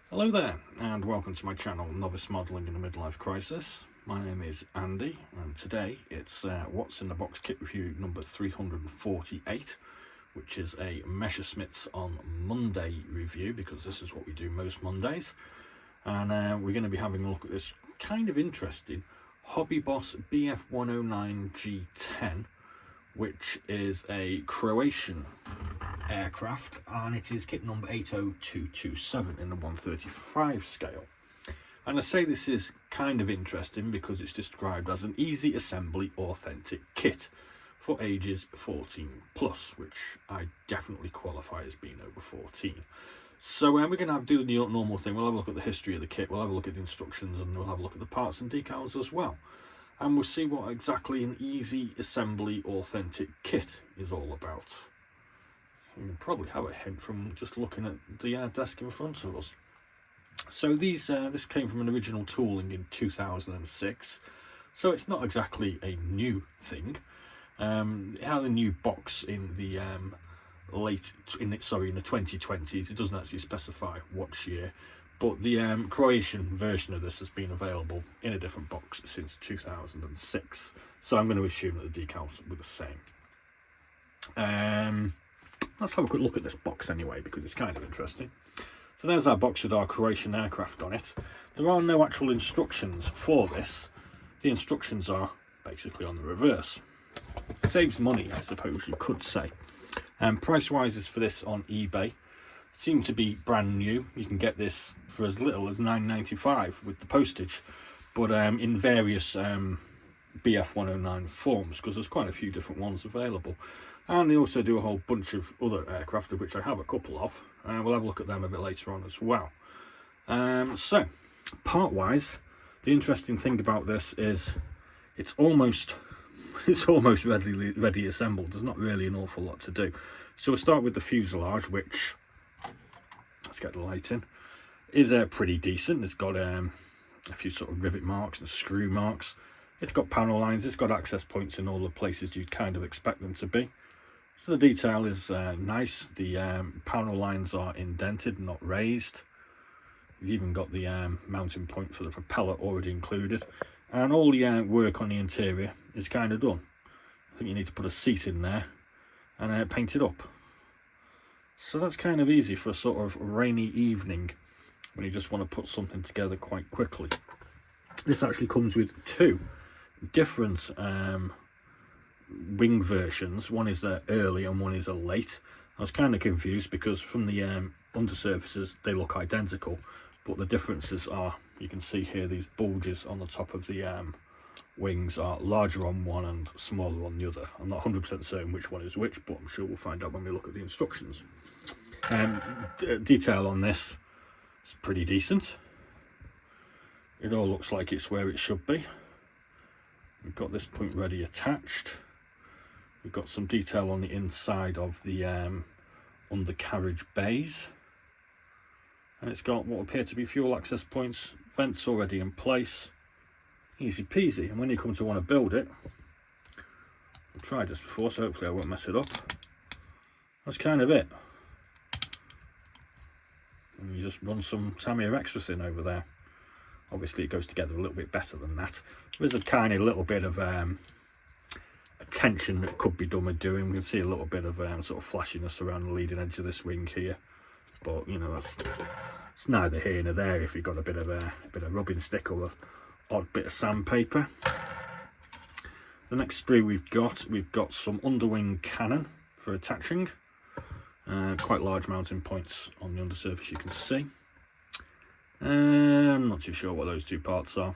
Hello there, and welcome to my channel, Novice Modelling in a Midlife Crisis. My name is Andy, and today it's What's in the Box kit review number 348, which is a Messerschmitt's on Monday review, because this is what we do most Mondays. And we're going to be having a look at this kind of interesting Hobby Boss Bf109G-10, which is a Croatian aircraft, and it is kit number 80227 in the 135 scale. And I say this is kind of interesting because it's described as an easy assembly authentic kit for ages 14 plus, which I definitely qualify as being over 14. So we're going to do the normal thing. We'll have a look at the history of the kit, we'll have a look at the instructions, and we'll have a look at the parts and decals as well. And we'll see what exactly an easy assembly authentic kit is all about. You can probably have a hint from just looking at the desk in front of us. So this came from an original tooling in 2006, so it's not exactly a new thing. It had a new box in the in the 2020s. It doesn't actually specify what year, but the Croatian version of this has been available in a different box since 2006. So I'm going to assume that the decals were the same. Let's have a quick look at this box anyway, because it's kind of interesting. So there's our box with our Croatian aircraft on it. There are no actual instructions for this. The instructions are basically on the reverse. Saves money, I suppose you could say. Price wise is for this on eBay. It seemed to be brand new. You can get this for as little as £9.95 with the postage, but in various BF109 forms, because there's quite a few different ones available. And they also do a whole bunch of other aircraft, of which I have a couple of. We'll have a look at them a bit later on as well. So, part-wise, the interesting thing about this is it's almost ready assembled. There's not really an awful lot to do. So we'll start with the fuselage, which, let's get the light in, is pretty decent. It's got a few sort of rivet marks and screw marks. It's got panel lines. It's got access points in all the places you'd kind of expect them to be. So the detail is nice. The panel lines are indented, not raised. You've even got the mounting point for the propeller already included. And all the work on the interior is kind of done. I think you need to put a seat in there and paint it up. So that's kind of easy for a sort of rainy evening when you just want to put something together quite quickly. This actually comes with two different wing versions. One is early and one is a late. I was kind of confused because from the undersurfaces they look identical, but the differences are, you can see here, these bulges on the top of the wings are larger on one and smaller on the other. I'm not 100% certain which one is which, but I'm sure we'll find out when we look at the instructions. Detail on this is pretty decent. It all looks like it's where it should be. We've got this point ready attached. We've got some detail on the inside of the undercarriage bays, and it's got what appear to be fuel access points, vents already in place, easy peasy. And when you come to want to build it, I've tried this before, so hopefully I won't mess it up. That's kind of it. And you just run some Tamiya extra thin over there. Obviously it goes together a little bit better than that. There's a tiny little bit of attention that could be done with doing. We can see a little bit of sort of flashiness around the leading edge of this wing here, but you know, it's neither here nor there. If you've got a bit of rubbing stick or an odd bit of sandpaper. The next sprue we've got some underwing cannon for attaching. Quite large mounting points on the undersurface, you can see. I'm not too sure what those two parts are.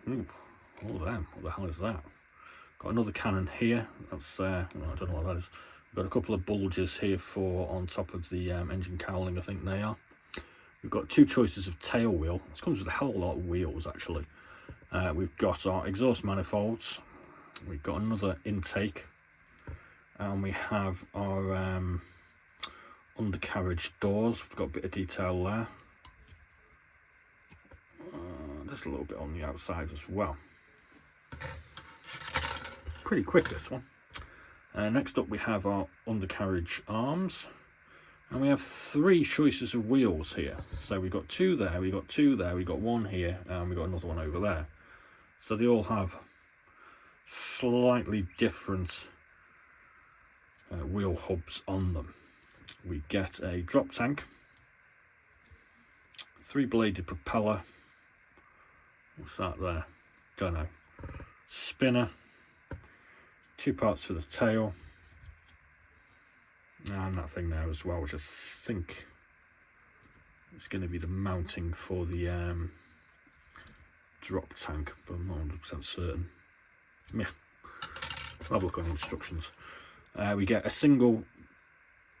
Ooh, all of them. What the hell is that? Got another cannon here. That's I don't know what that is. We've got a couple of bulges here for on top of the engine cowling, I think they are. We've got two choices of tail wheel. This comes with a hell of a lot of wheels actually. We've got our exhaust manifolds. We've got another intake, and we have our undercarriage doors. We've got a bit of detail there. Just a little bit on the outside as well. It's pretty quick, this one. Next up we have our undercarriage arms. And we have 3 choices of wheels here. So we've got 2 there, we've got 2 there, we've got 1 here, and we've got another one over there. So they all have slightly different wheel hubs on them. We get a drop tank, 3-bladed propeller. What's that there? Don't know. Spinner, 2 parts for the tail, and that thing there as well, which I think is going to be the mounting for the drop tank, but I'm not 100% certain. Yeah, I'll have a look on the instructions. We get a single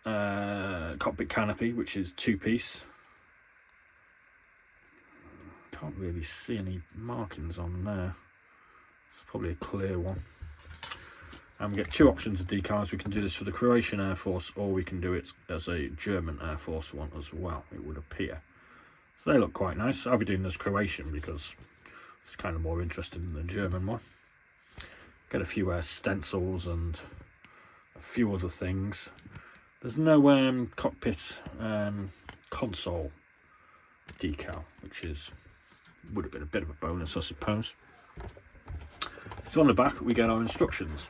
cockpit canopy, which is 2-piece. Can't really see any markings on there. It's probably a clear one. And we get 2 options of decals. We can do this for the Croatian Air Force, or we can do it as a German Air Force one as well, it would appear. So they look quite nice. I'll be doing this Croatian because it's kind of more interesting than the German one. Get a few stencils and a few other things. There's no cockpit console decal, which would have been a bit of a bonus, I suppose. So on the back we get our instructions.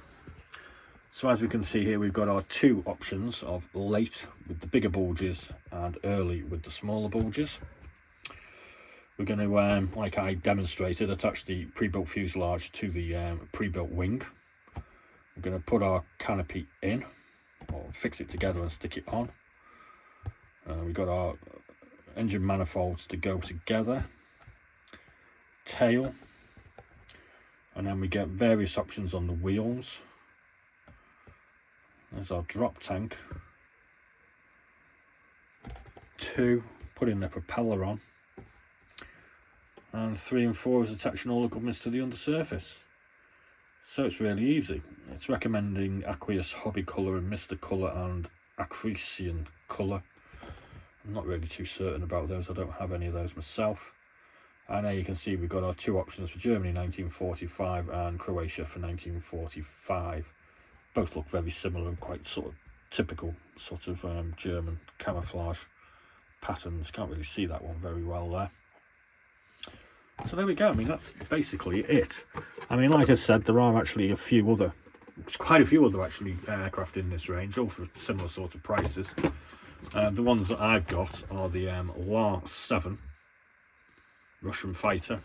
So as we can see here, we've got our 2 options of late with the bigger bulges and early with the smaller bulges. We're going to, like I demonstrated, attach the pre-built fuselage to the pre-built wing. We're going to put our canopy in, or fix it together and stick it on. We've got our engine manifolds to go together, tail, and then we get various options on the wheels. There's our drop tank. 2, putting the propeller on. And 3 and 4 is attaching all the governments to the undersurface. So it's really easy. It's recommending aqueous hobby colour and Mr. Colour and Croatian colour. I'm not really too certain about those. I don't have any of those myself. And there you can see we've got our 2 options for Germany 1945 and Croatia for 1945. Both look very similar and quite sort of typical sort of German camouflage patterns. Can't really see that one very well there. So there we go. I mean, that's basically it. I mean, like I said, there are actually quite a few other actually aircraft in this range, all for similar sort of prices. The ones that I've got are the La-7 Russian fighter.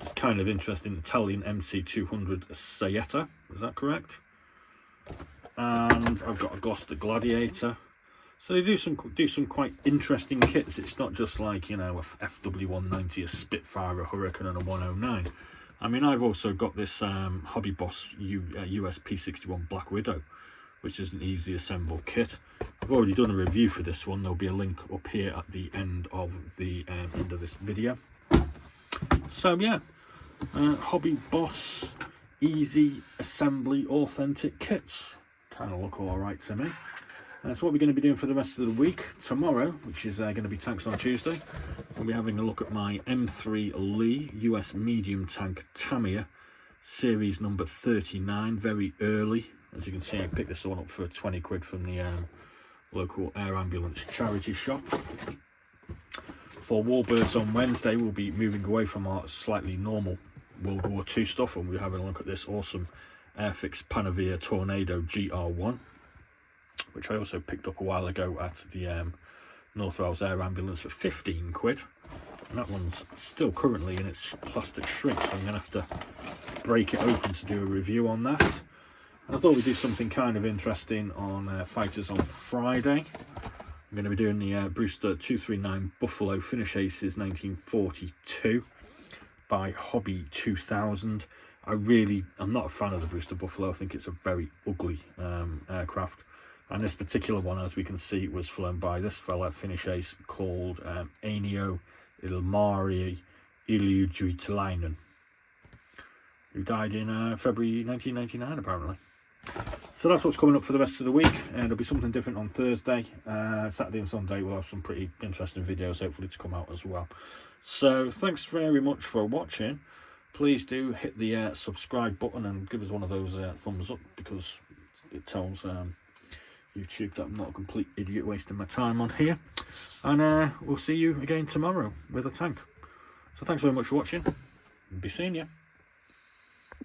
It's kind of interesting, Italian MC-200 Saetta, is that correct? And I've got a Gloucester Gladiator. So they do some quite interesting kits. It's not just like, you know, a FW190, a Spitfire, a Hurricane and a 109. I mean, I've also got this Hobby Boss US P61 Black Widow, which is an easy assemble kit. I've already done a review for this one. There'll be a link up here at the end of this video. So yeah, Hobby Boss easy assembly authentic kits kind of look all right to me. That's what we're going to be doing for the rest of the week. Tomorrow, which is going to be Tanks on Tuesday, we'll be having a look at my M3 Lee US medium tank Tamiya series number 39, very early. As you can see, I picked this one up for 20 quid from the local air ambulance charity shop. For Warbirds on Wednesday, we'll be moving away from our slightly normal World War II stuff, and we're having a look at this awesome Airfix Panavia Tornado GR1, which I also picked up a while ago at the North Wales Air Ambulance for 15 quid. And that one's still currently in its plastic shrink, so I'm going to have to break it open to do a review on that. And I thought we'd do something kind of interesting on fighters on Friday. I'm going to be doing the Brewster 239 Buffalo Finish Aces 1942 by Hobby 2000. I'm not a fan of the Brewster Buffalo. I think it's a very ugly aircraft. And this particular one, as we can see, was flown by this fella, Finish Ace, called Ennio Ilmari Iliujuitalainen, who died in February 1999, apparently. So that's what's coming up for the rest of the week, and there'll be something different on Thursday. Saturday and Sunday we'll have some pretty interesting videos hopefully to come out as well. So thanks very much for watching. Please do hit the subscribe button and give us one of those thumbs up, because it tells YouTube that I'm not a complete idiot wasting my time on here. And we'll see you again tomorrow with a tank. So thanks very much for watching. Be seeing you.